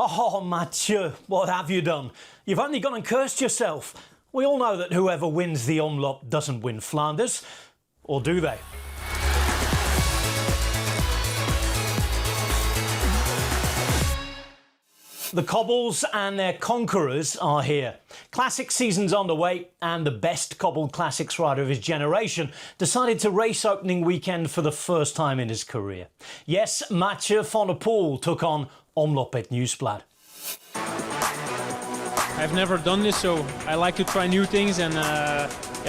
Oh, Mathieu, what have you done? You've only gone and cursed yourself. We all know that whoever wins the Omloop doesn't win Flanders. Or do they? The cobbles and their conquerors are here. Classic season's underway, and the best cobbled classics rider of his generation decided to race opening weekend for the first time in his career. Yes, Mathieu van der Poel took on Omloop Nieuwsblad. I've never done this, so I like to try new things, and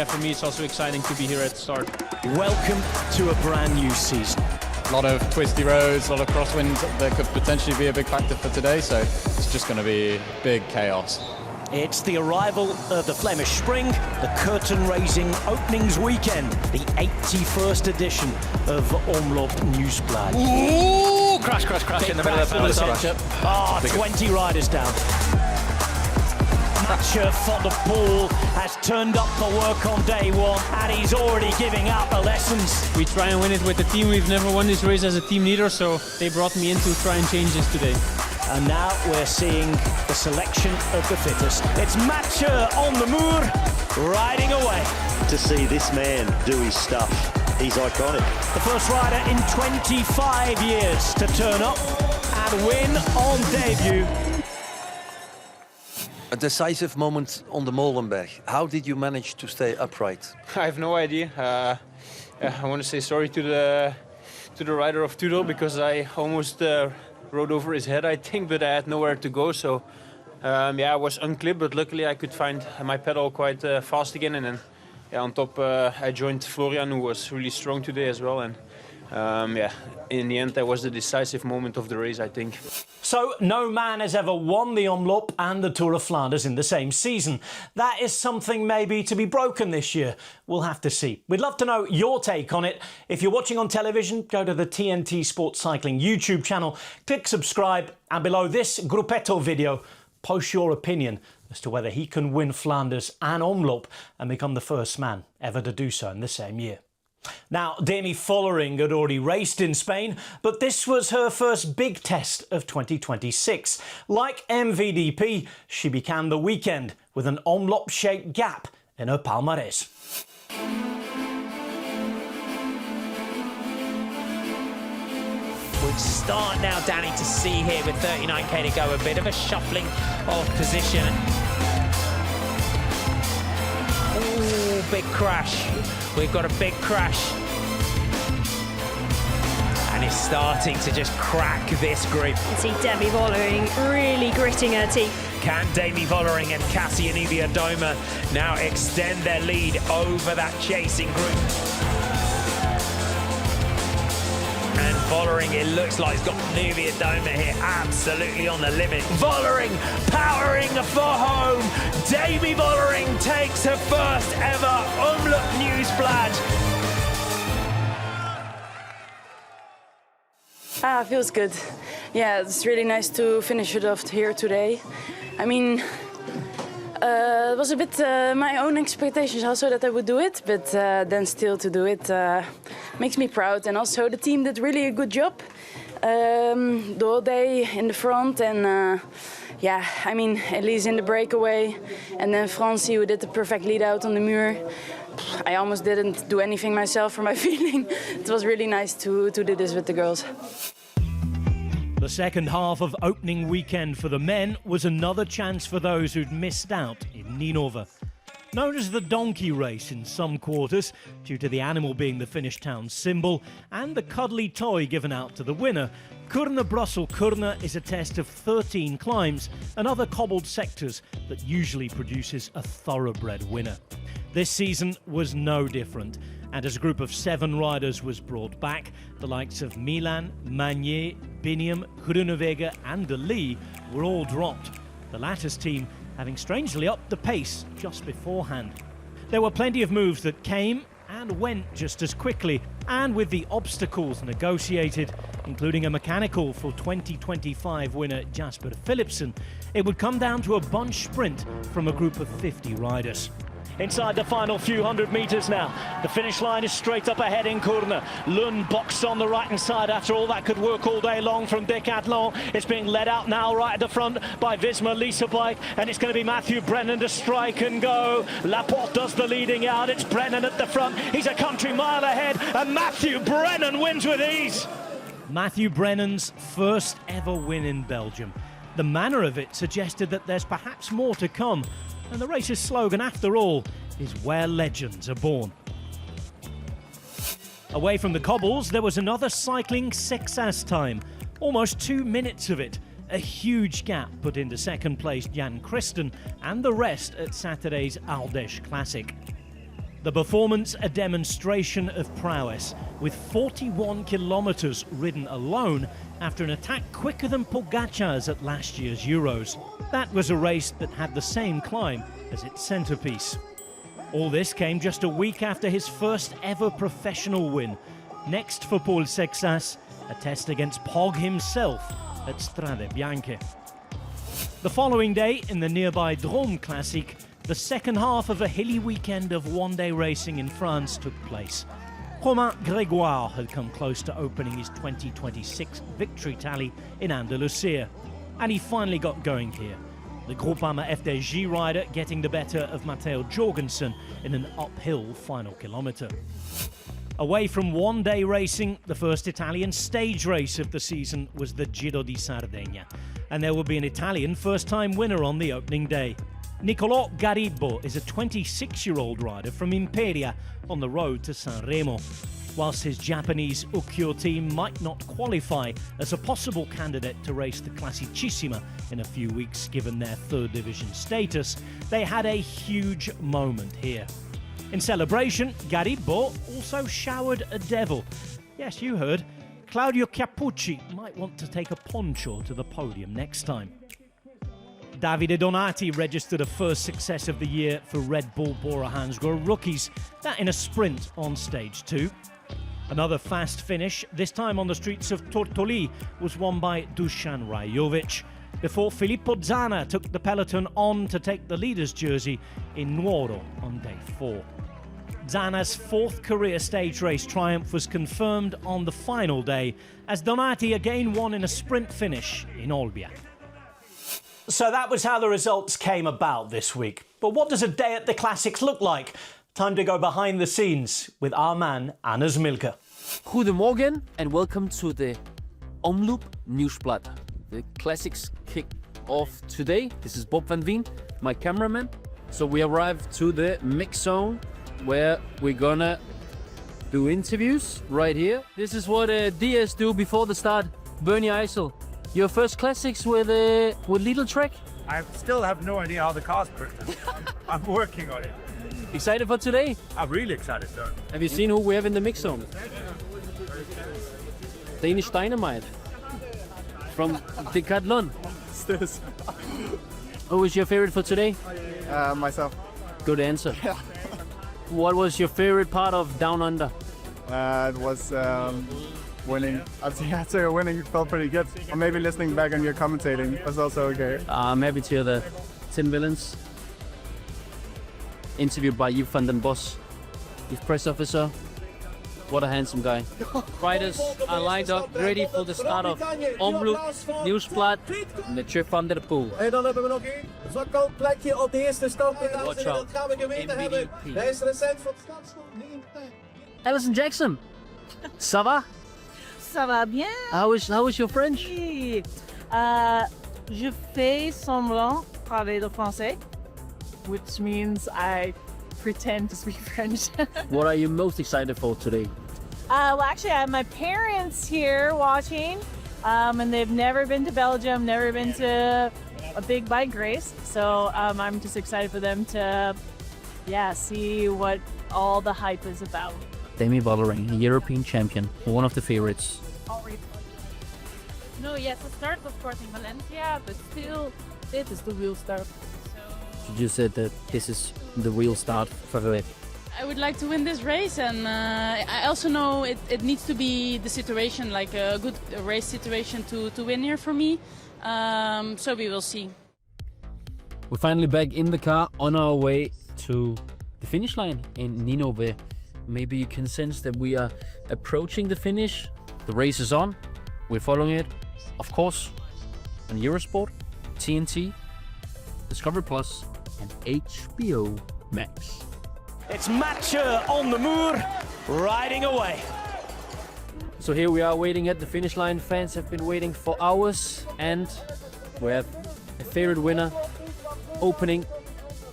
for me it's also exciting to be here at the start. Welcome to a brand new season. A lot of twisty roads, a lot of crosswind that could potentially be a big factor for today, so it's just going to be big chaos. It's the arrival of the Flemish Spring, the curtain-raising openings weekend, the 81st edition of Omloop Nieuwsblad. Ooh, crash in the middle of the peloton. Oh, 20 riders down. Mathieu van der Poel has turned up for work on day one, and he's already giving out the lessons. We try and win it with the team. We've never won this race as a team neither, so they brought me in to try and change this today. And now we're seeing the selection of the fittest. It's Mathieu on the Muur, riding away. To see this man do his stuff, he's iconic. The first rider in 25 years to turn up and win on debut. A decisive moment on the Molenberg. How did you manage to stay upright? I have no idea. I want to say sorry to the rider of Tudor because I almost rode over his head, I think, but I had nowhere to go. So I was unclipped, but luckily I could find my pedal quite fast again. And then on top I joined Florian, who was really strong today as well. And in the end that was the decisive moment of the race, I think. So no man has ever won the Omloop and the Tour of Flanders in the same season. That is something maybe to be broken this year. We'll have to see. We'd love to know your take on it. If you're watching on television, go to the TNT Sports Cycling YouTube channel, click subscribe, and below this Gruppetto video, post your opinion as to whether he can win Flanders and Omloop and become the first man ever to do so in the same year. Now, Demi Vollering had already raced in Spain, but this was her first big test of 2026. Like MVDP, she began the weekend with an Omloop-shaped gap in her palmarès. We'll start now, Danny, to see here with 39k to go. A bit of a shuffling of position. Ooh, big crash. We've got a big crash. And it's starting to just crack this group. You see Demi Vollering really gritting her teeth. Can Demi Vollering and Adobe now extend their lead over that chasing group? And Vollering, it looks like he's got Adobe here absolutely on the limit. Vollering powering for home. Demi Vollering takes her first ever Omloop Nieuwsblad. Feels good. Yeah, it's really nice to finish it off here today. I mean, it was a bit my own expectations also that I would do it, but then still to do it makes me proud. And also the team did really a good job the whole day in the front. And I mean, Elise in the breakaway, and then Francie, who did the perfect lead out on the Muur. I almost didn't do anything myself for my feeling. It was really nice to do this with the girls. The second half of opening weekend for the men was another chance for those who'd missed out in Ninove. Known as the donkey race in some quarters, due to the animal being the Finnish town's symbol and the cuddly toy given out to the winner, Kuurne-Brussel-Kuurne is a test of 13 climbs and other cobbled sectors that usually produces a thoroughbred winner. This season was no different, and as a group of 7 riders was brought back, the likes of Milan, Magnier, Biniam, Groenewegen and De Lee were all dropped, the latter's team having strangely upped the pace just beforehand. There were plenty of moves that came and went just as quickly, and with the obstacles negotiated, including a mechanical for 2025 winner Jasper Philipsen, it would come down to a bunch sprint from a group of 50 riders. inside the final few hundred metres now. The finish line is straight up ahead in Kuurne. Lund boxed on the right-hand side. After all, that could work all day long from Decathlon. It's being led out now right at the front by Visma Lisa Bike, and it's going to be Matthew Brennan to strike and go. Laporte does the leading out. It's Brennan at the front. He's a country mile ahead, and Matthew Brennan wins with ease. Matthew Brennan's first ever win in Belgium. The manner of it suggested that there's perhaps more to come, and the race's slogan, after all, is where legends are born. Away from the cobbles, there was another cycling Seixas time. Almost 2 minutes of it. A huge gap put into second place Jan Christen and the rest at Saturday's Ardèche Classic. The performance a demonstration of prowess, with 41 kilometres ridden alone after an attack quicker than Pogacar's at last year's Euros. That was a race that had the same climb as its centrepiece. All this came just a week after his first ever professional win. Next for Poel Seixas, a test against Pog himself at Strade Bianche. The following day, in the nearby Drome Classic, the second half of a hilly weekend of one-day racing in France took place. Romain Grégoire had come close to opening his 2026 victory tally in Andalusia, and he finally got going here. The Groupama FDJ rider getting the better of Matteo Jorgensen in an uphill final kilometre. Away from one-day racing, the first Italian stage race of the season was the Giro di Sardegna, and there will be an Italian first-time winner on the opening day. Niccolò Garibbo is a 26-year-old rider from Imperia on the road to Sanremo. Whilst his Japanese Ukkyo team might not qualify as a possible candidate to race the Classicissima in a few weeks given their third division status, they had a huge moment here. In celebration, Garibbo also showered a devil. Yes, you heard. Claudio Chiappucci might want to take a poncho to the podium next time. Davide Donati registered a first success of the year for Red Bull Bora Hansgrohe rookies, that in a sprint on stage 2. Another fast finish, this time on the streets of Tortoli, was won by Dusan Rajovic, before Filippo Zana took the peloton on to take the leader's jersey in Nuoro on day 4. Zana's fourth career stage race triumph was confirmed on the final day, as Donati again won in a sprint finish in Olbia. So that was how the results came about this week. But what does a day at the Classics look like? Time to go behind the scenes with our man, Anders Mielke. Goedemorgen and welcome to the Omloop Nieuwsblad. The Classics kick off today. This is Bob van Veen, my cameraman. So we arrived to the mix zone where we're gonna do interviews right here. This is what DS do before the start. Bernie Eisel, your first Classics with Lidl Trek? I still have no idea how the car's working. I'm working on it. Excited for today? I'm really excited, sir. Have you seen who we have in the mix zone? Danish Dynamite from Decathlon. Who was your favorite for today? Myself. Good answer. What was your favorite part of Down Under? It was winning. I'd say winning felt pretty good. Or maybe listening back on your commentating was also okay. I'm happy to hear the 10 villains. Interviewed by Yves van den Bos, his press officer. What a handsome guy. Riders are lined up ready for the start of Omloop Nieuwsblad and the trip van der Poel. En dan hebben we nog één zakkoud plekje op de eerste stand. Watch out. Dat gaan we geweten hebben. Hij is recent voor het startschot. Alison Jackson, ça va? Ça va bien. How is your French? Je fais semblant parler le français, which means I pretend to speak French. What are you most excited for today? Well, actually, I have my parents here watching, and they've never been to Belgium, never been to a big bike race. So I'm just excited for them to, see what all the hype is about. Demi Vollering, a European champion, one of the favorites. No, yes, the start of course in Valencia, but still, it is the real start. You just said that this is the real start for Favorite. I would like to win this race, and I also know it needs to be the situation, like a good race situation to win here for me. So we will see. We're finally back in the car on our way to finish line in Ninove. Maybe you can sense that we are approaching the finish. The race is on. We're following it, of course, on Eurosport, TNT, Discovery Plus, and HBO Max. It's Mathieu on the Moor, riding away. So here we are waiting at the finish line. Fans have been waiting for hours, and we have a favorite winner, opening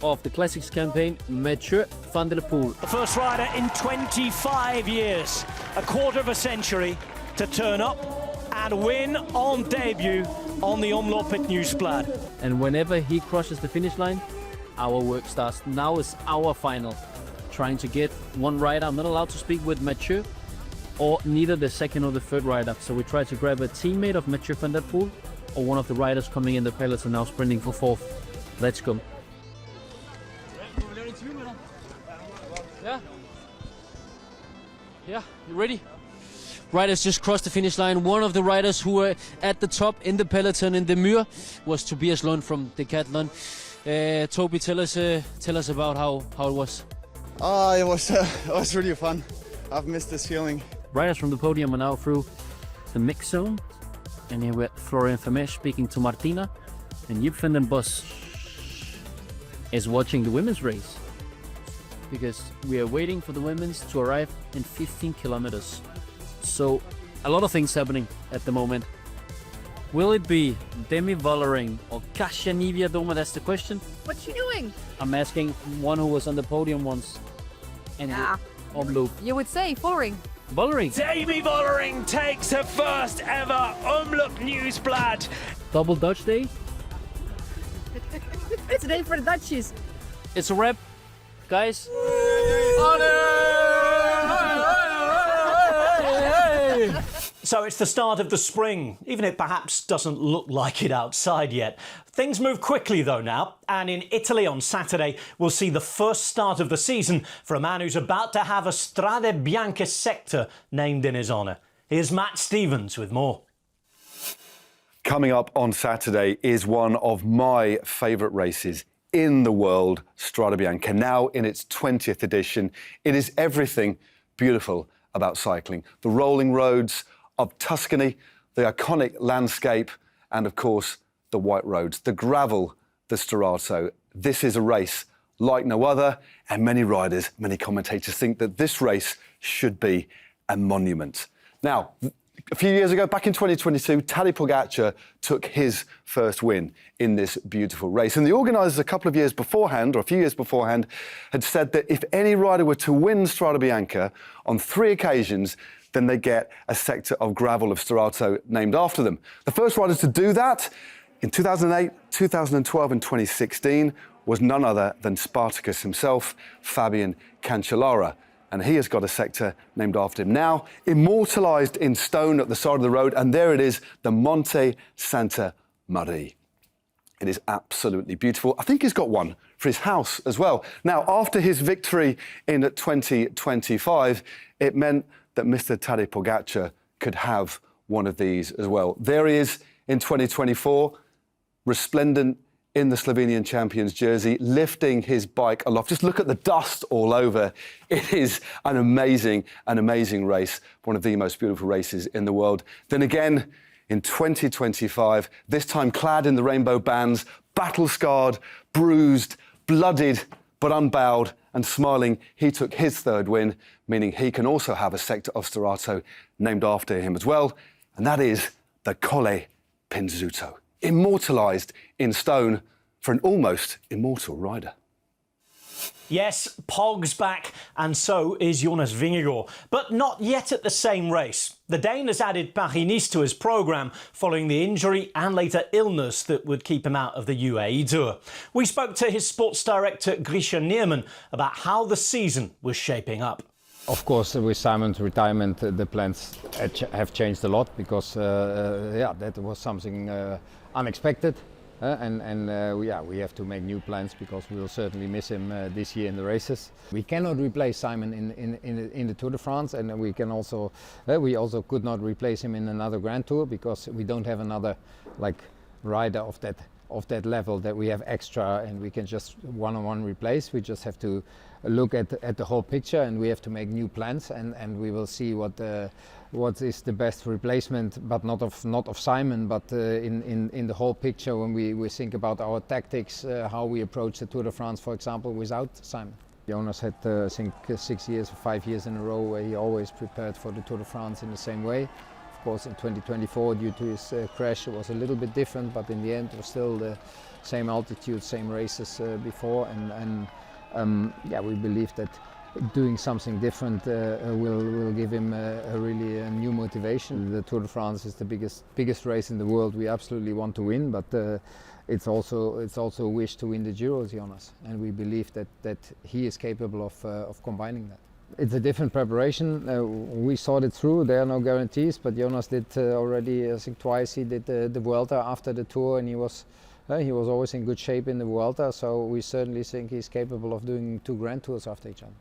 of the Classics campaign, Mathieu van der Poel. The first rider in 25 years, a quarter of a century, to turn up and win on debut on the Omloop Nieuwsblad. And whenever he crosses the finish line, our work starts. Now is our final. Trying to get one rider. I'm not allowed to speak with Mathieu, or neither the second or the third rider. So we try to grab a teammate of Mathieu van der Poel, or one of the riders coming in the peloton now sprinting for fourth. Let's go. Yeah, you ready? Riders just crossed the finish line. One of the riders who were at the top in the peloton in the Muur was Tobias Lund from Decathlon. Toby, tell us about how it was. It was really fun. I've missed this feeling. Riders from the podium are now through the mix zone. And here we're Florian Vermeer speaking to Martina. And Joep van den Bos is watching the women's race, because we are waiting for the women's to arrive in 15 kilometers. So a lot of things happening at the moment. Will it be Demi Vollering or Kasia Niewiadoma? That's the question. What's she doing? I'm asking one who was on the podium once. And Omloop. You would say Vollering. Vollering. Demi Vollering takes her first ever Omloop Nieuwsblad. Double Dutch day. It's a day for the Dutchies. It's a wrap, guys. So it's the start of the spring, even if it perhaps doesn't look like it outside yet. Things move quickly though now, and in Italy on Saturday we'll see the first start of the season for a man who's about to have a Strade Bianche sector named in his honour. Here's Matt Stevens with more. Coming up on Saturday is one of my favourite races in the world, Strade Bianche, now in its 20th edition. It is everything beautiful about cycling. The rolling roads of Tuscany, the iconic landscape, and of course, the white roads, the gravel, the Sterrato. This is a race like no other, and many riders, many commentators think that this race should be a monument. Now, a few years ago, back in 2022, Tadej Pogačar took his first win in this beautiful race. And the organisers a few years beforehand, had said that if any rider were to win Strade Bianche on 3 occasions, then they get a sector of gravel of Sterrato named after them. The first rider to do that in 2008, 2012 and 2016 was none other than Spartacus himself, Fabian Cancellara. And he has got a sector named after him now, immortalised in stone at the side of the road, and there it is, the Monte Santa Maria. It is absolutely beautiful. I think he's got one for his house as well. Now, after his victory in 2025, it meant that Mr. Tadej Pogačar could have one of these as well. There he is in 2024, resplendent in the Slovenian champion's jersey, lifting his bike aloft. Just look at the dust all over. It is an amazing race, one of the most beautiful races in the world. Then again, in 2025, this time clad in the rainbow bands, battle-scarred, bruised, bloodied, but unbowed and smiling, he took his third win, meaning he can also have a sector of Sterrato named after him as well, and that is the Colle Pinzuto, immortalised in stone for an almost immortal rider. Yes, Pog's back, and so is Jonas Vingegaard, but not yet at the same race. The Dane has added Paris-Nice to his programme following the injury and later illness that would keep him out of the UAE Tour. We spoke to his sports director Grischa Niermann about how the season was shaping up. Of course, with Simon's retirement, the plans have changed a lot because, that was something unexpected. We have to make new plans because we will certainly miss him this year in the races. We cannot replace Simon in the Tour de France, and we also could not replace him in another Grand Tour because we don't have another rider of that level that we have extra and we can just one-on-one replace. We just have to look at the whole picture, and we have to make new plans, and we will see what is the best replacement, but not of Simon, but in the whole picture when we think about our tactics, how we approach the Tour de France, for example, without Simon. Jonas had, I think, 6 years or 5 years in a row where he always prepared for the Tour de France in the same way. Of course, in 2024, due to his crash, it was a little bit different, but in the end, it was still the same altitude, same races before, and yeah, we believe that doing something different will give him a really new motivation. The Tour de France is the biggest race in the world. We absolutely want to win, but it's also a wish to win the Giros, Jonas, and we believe that he is capable of combining that. It's a different preparation. We thought it through. There are no guarantees, but Jonas did already, I think, twice. He did the Vuelta after the Tour, and he was always in good shape in the Vuelta. So we certainly think he's capable of doing 2 Grand Tours after each other.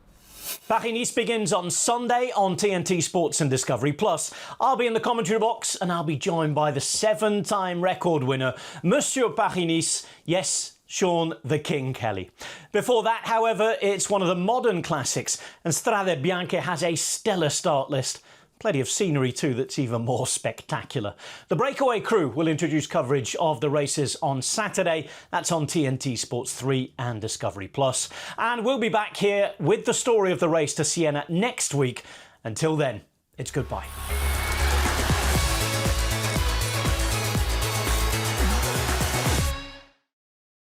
Paris-Nice begins on Sunday on TNT Sports and Discovery Plus. I'll be in the commentary box and I'll be joined by the 7-time record winner, Monsieur Paris-Nice. Yes, Sean the King Kelly. Before that, however, it's one of the modern classics, and Strade Bianche has a stellar start list. Plenty of scenery too that's even more spectacular. The Breakaway crew will introduce coverage of the races on Saturday. That's on TNT Sports 3 and Discovery Plus. And we'll be back here with the story of the race to Siena next week. Until then, it's goodbye.